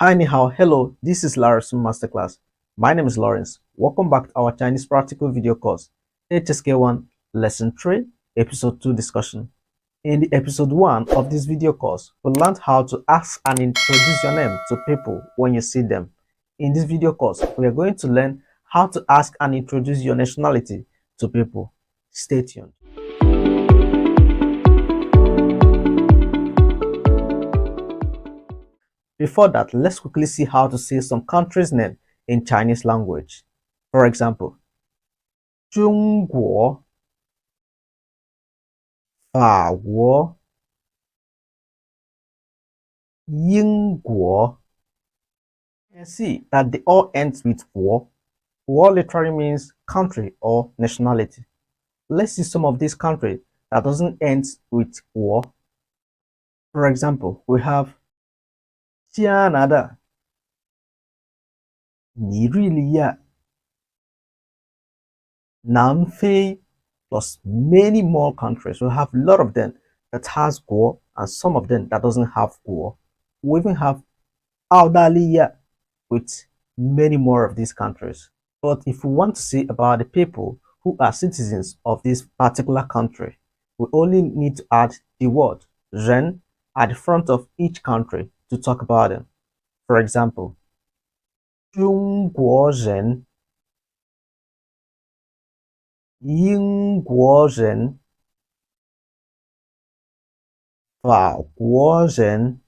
Hi, ni hao, hello, this is Lawrence Masterclass. My name is Lawrence. Welcome back to our Chinese practical video course, HSK1 Lesson 3, Episode 2 discussion. In the Episode 1 of this video course, we learned how to ask and introduce your name to people when you see them. In this video course, we are going to learn how to ask and introduce your nationality to people. Stay tuned. Before that, let's quickly see how to say some countries' name in Chinese language. For example, 中国、法国、英国. You can see that they all end with 国. 国 literally means country or nationality. Let's see some of these countries that doesn't end with 国. For example, we have 加拿大、尼日利亚、南非, plus many more countries. We have a lot of them that has 国 and some of them that doesn't have 国. We even have Australia with many more of these countries. But if we want to see about the people who are citizens of this particular country, we only need to add the word 人 at the front of each country to talk about them. For example, 中国人、英国人、法国人、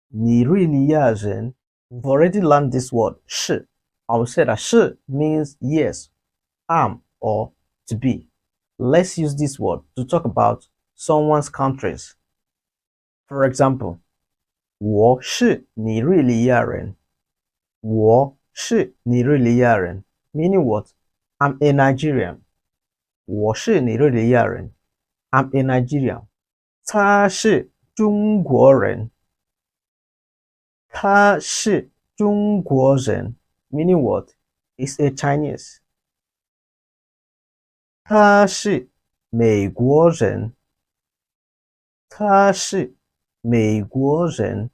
尼日利亚人. We've already learned this word 是. I will say that 是 means yes, am, or to be. Let's use this word to talk about someone's countries. For example, 我是尼日利亚人。我是尼日利亚人 meaning what? I'm a Nigerian. 我是尼日利亚人 I'm a Nigerian. 他是中国人。他是中国人 meaning what? He's a Chinese. 他是美国人。他是美国人。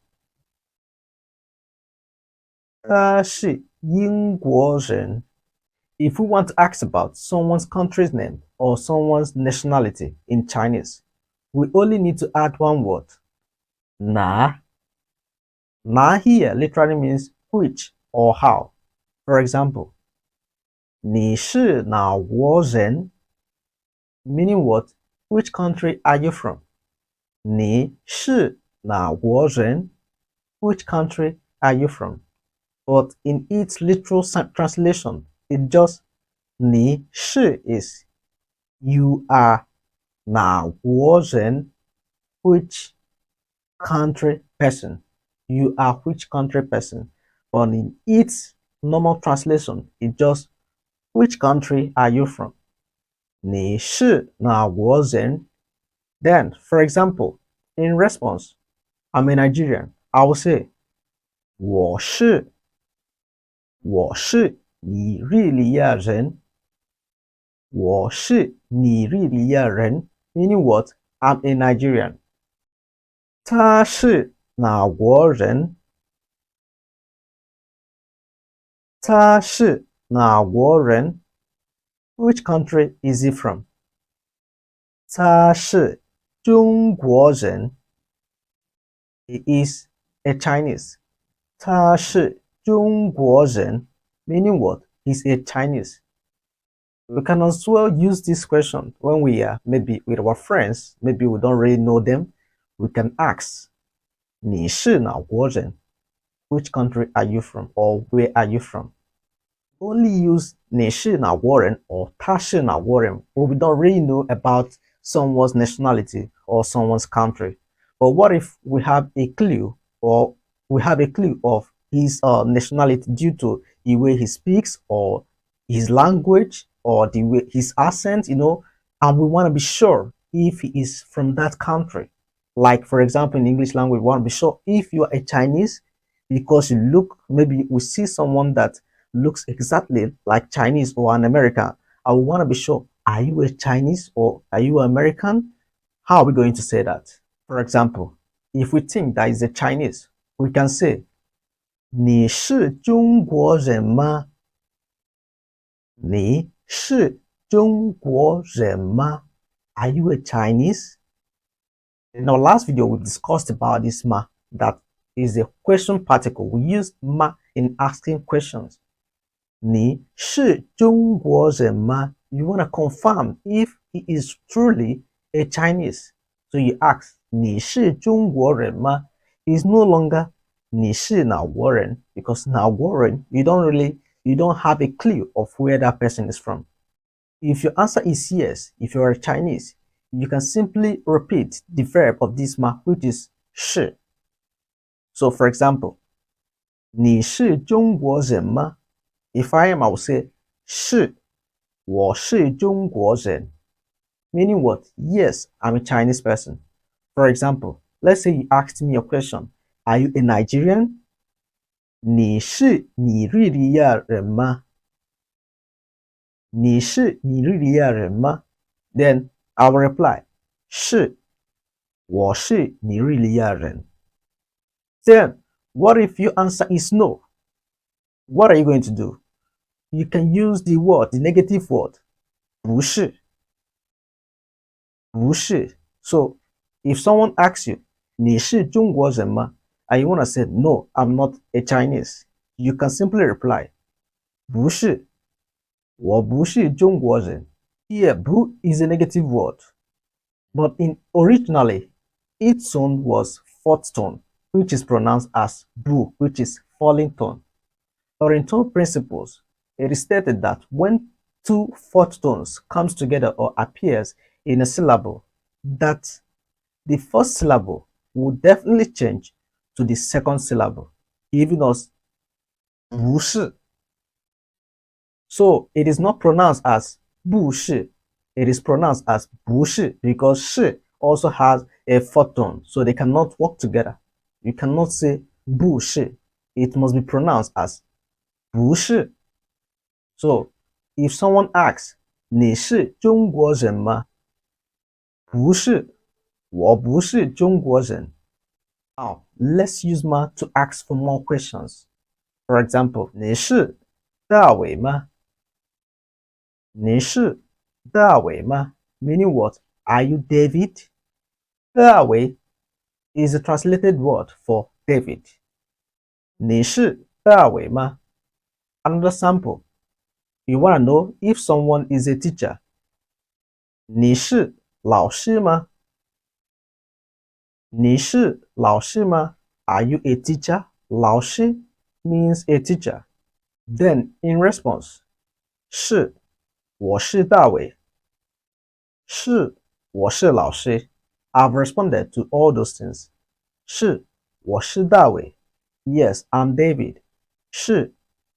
他是英国人。If we want to ask about someone's country's name or someone's nationality in Chinese, we only need to add one word. 哪. 哪 here literally means which or how. For example, 你是哪国人 meaning what? Which country are you from? 你是哪国人 Which country are you from? But in its literal translation, it just 你是 is you are 哪国人 which country person. You are which country person. But in its normal translation, it just which country are you from? 你是哪国人 Then, for example, in response, I'm a Nigerian. I will say 我是尼日利亚人。我是尼日利亚人 meaning what? I'm a Nigerian. 他是哪国人？他是哪国人 Which country is he from? 他是中国人 He is a Chinese. 他是中国人 meaning what? He's a Chinese. We can as well use this question when we are maybe with our friends, maybe we don't really know them. We can ask, 你是哪国人? Which country are you from or where are you from? Only use 你是哪国人 or 他是哪国人 when we don't really know about someone's nationality or someone's country. But what if we have a clue or we have a clue of his nationality due to the way he speaks or his language or the way his accent, and we want to be sure if he is from that country. Like, for example, in English language, we want to be sure if you are a Chinese because you look, maybe we see someone that looks exactly like Chinese or an American. I want to be sure, are you a Chinese or are you American? How are we going to say that? For example, if we think that is a Chinese, we can say, 你是中国人吗？你是中国人吗？ Are you a Chinese? In our last video, we discussed about this ma, that is a question particle. We use ma in asking questions. 你是中国人吗? You want to confirm if he is truly a Chinese. So you ask, 你是中国人吗? It's no longer 你是哪国人 because 哪国人 you don't have a clue of where that person is from. If your answer is yes, if you are a Chinese, you can simply repeat the verb of this ma, which is 是. So for example, 你是中国人吗? If I am, I will say 是，我是中国人. Meaning what? Yes, I'm a Chinese person. For example, let's say you asked me a question. Are you a Nigerian? 你是尼日利亚人吗？你是尼日利亚人吗？ Then I will reply 是，我是尼日利亚人. Then what if your answer is no? What are you going to do? You can use the word, the negative word, 不是. 不是. So if someone asks you, 你是中国人吗? And you want to say, no, I'm not a Chinese. You can simply reply, 不是，我不是中国人. Here, 不 is a negative word. But originally, its tone was fourth tone, which is pronounced as bu, which is falling tone. Or in tone principles, it is stated that when two fourth tones comes together or appears in a syllable, that the first syllable will definitely change to the second syllable, giving us 不是. So it is not pronounced as 不是, it is pronounced as 不是 because 是 also has a fourth tone, so they cannot work together. You cannot say 不是, it must be pronounced as 不是. So if someone asks 你是中国人吗？不是，我不是中国人. Now let's use ma to ask for more questions. For example, 你是大伟吗？你是大伟吗？ Meaning what? Are you David? 大伟 is a translated word for David. 你是大伟吗? Another sample. You want to know if someone is a teacher. 你是老师吗？你是老师吗? Are you a teacher? 老师 means a teacher. Then in response, 是，我是大伟。是，我是老师. I've responded to all those things. 是，我是大伟. Yes, I'm David. 是，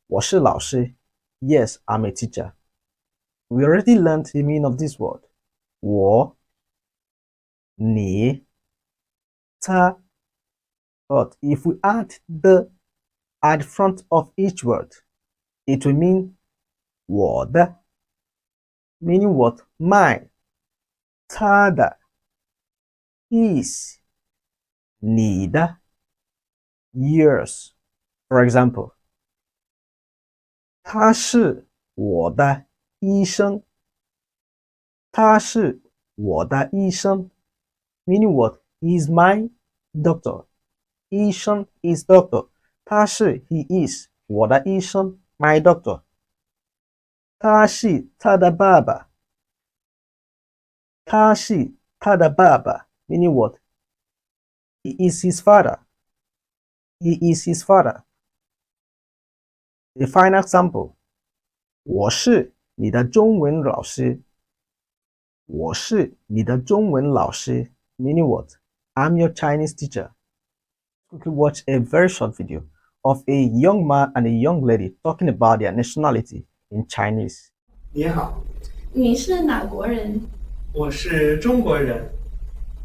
我是老师. Yes, I'm a teacher. We already learned the meaning of this word. 我，你，他. But if we add the at the front of each word, it will mean 我的, meaning what? My, 他的, his, 你的, yours. For example, 他是我的医生。他是我的医生 meaning what? He is my doctor. 医生 is doctor. 他是 he is 我的医生 my doctor. 他是他的爸爸。他是他的爸爸 meaning what? He is his father. He is his father. The final example. 我是你的中文老师。我是你的中文老师 meaning what? I'm your Chinese teacher. Quickly watch a very short video of a young man and a young lady talking about their nationality in Chinese. 你好，你是哪国人？我是中国人，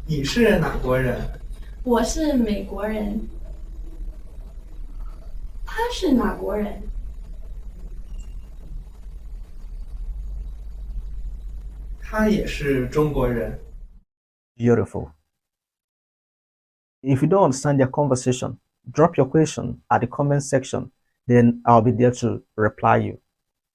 你是哪国人？我是美国人。他是哪国人？他也是中国人。 Beautiful. If you don't understand their conversation, Drop your question at the comment section, then I'll be there to reply you.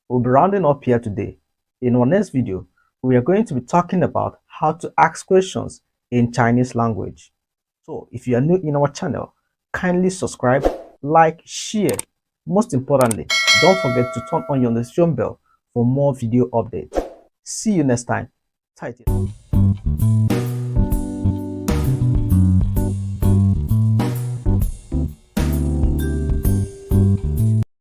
We'll be rounding up here today. In our next video, we are going to be talking about how to ask questions in Chinese language. So if you are new in our channel, kindly subscribe, like, share. Most importantly, don't forget to turn on your notification bell for more video updates. See you next time. Tight it.